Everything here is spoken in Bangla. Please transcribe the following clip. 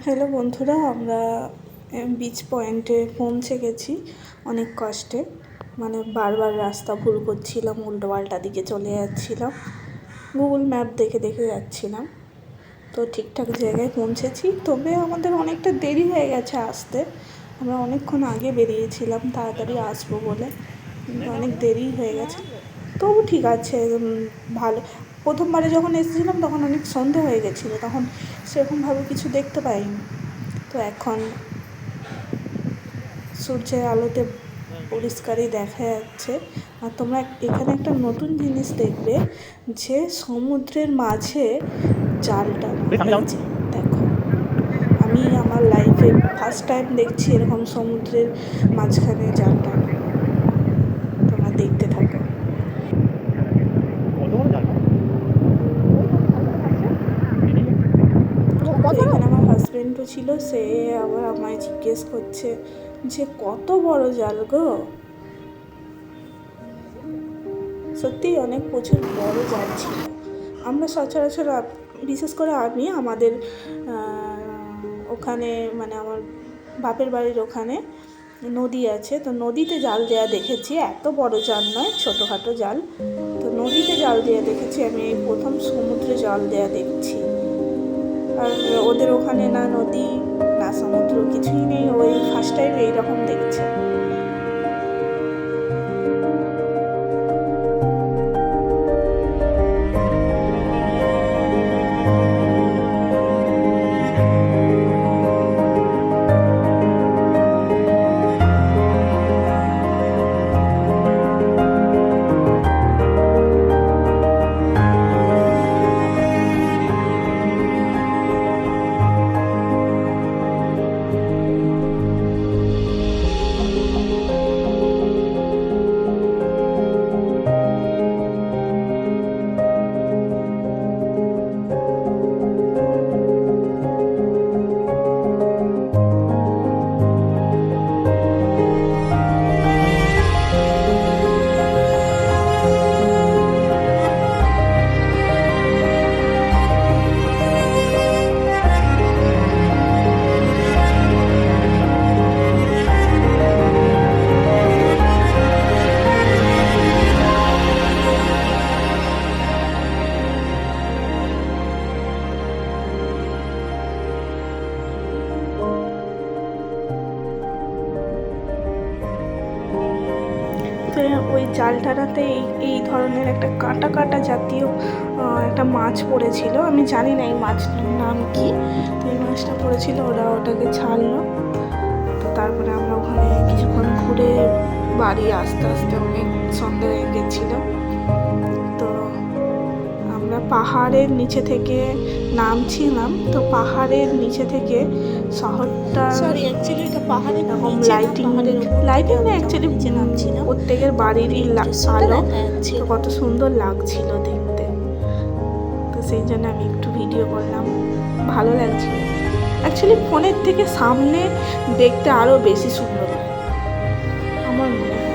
হ্যালো বন্ধুরা, আমরা বিচ পয়েন্টে পৌঁছে গেছি অনেক কষ্টে। মানে বারবার রাস্তা ভুল করছিলাম, উল্টো পাল্টা দিকে চলে যাচ্ছিলাম, গুগল ম্যাপ দেখে দেখে যাচ্ছিলাম। তো ঠিকঠাক জায়গায় পৌঁছেছি, তবে আমাদের অনেকটা দেরি হয়ে গেছে আসতে। আমরা অনেকক্ষণ আগে বেরিয়েছিলাম তাড়াতাড়ি আসবো বলে, কিন্তু অনেক দেরি হয়ে গেছে। তবু ঠিক আছে, ভালো। প্রথমবারে যখন এসেছিলাম তখন অনেক সন্ধে হয়ে গেছিলো, তখন সেরকমভাবে কিছু দেখতে পাইনি। তো এখন সূর্যের আলোতে পরিষ্কারই দেখা যাচ্ছে। আর তোমরা এখানে একটা নতুন জিনিস দেখবে, যে সমুদ্রের মাঝে জাল টানা হয়েছে। দেখো, আমি আমার লাইফে ফার্স্ট টাইম দেখছি এরকম সমুদ্রের মাঝখানে জাল টানা। তোমরা দেখতে থাকো। তো এখানে আমার হাজব্যান্ডও ছিল, সে আবার আমায় জিজ্ঞেস করছে যে কত বড় জাল গো। সত্যিই অনেক প্রচুর বড় জাল ছিল। আমরা সচরাচর, বিশেষ করে আমি, আমাদের ওখানে মানে আমার বাপের বাড়ির ওখানে নদী আছে, তো নদীতে জাল দেওয়া দেখেছি। এত বড় জাল নয়, ছোটোখাটো জাল। তো নদীতে জাল দেওয়া দেখেছি আমি, এই প্রথম সমুদ্রে জাল দেওয়া দেখছি। আর ওদের ওখানে না নদী না সমুদ্র, কিছুই নেই, ওই ফার্স্ট টাইম এইরকম দেখছে। তো ওই জাল টানাতে এই ধরনের একটা কাঁটা কাঁটা জাতীয় একটা মাছ পড়েছিল। আমি জানি না এই মাছটার নাম কি। তো এই মাছটা পড়েছিল, ওরা ওটাকে ছাড়লো। তো তারপরে আমরা ওখানে কিছুক্ষণ ঘুরে বাড়ি আস্তে আস্তে অনেক সন্ধে হয়ে গেছিলো। তো আমরা পাহাড়ের নিচে থেকে নামছিলাম। তো পাহাড়ের নিচে থেকে শহরটা, অ্যাকচুয়ালি এটা পাহাড়ের এরকম নিচে না, লাইটিং পাহাড়ের উপর লাইটিং থেকে না, আমরা অ্যাকচুয়ালি যখন নিচে নামছিলাম প্রত্যেকের বাড়িরই দৃশ্যটা আলো। দেখা যাচ্ছে। তো কত সুন্দর লাগছিল দেখতে। তো সেই জন্য আমি একটু ভিডিও করলাম, ভালো লাগছিল। অ্যাকচুয়ালি ফোনের থেকে সামনে দেখতে আরও বেশি সুন্দর লাগে আমার মনে হয়।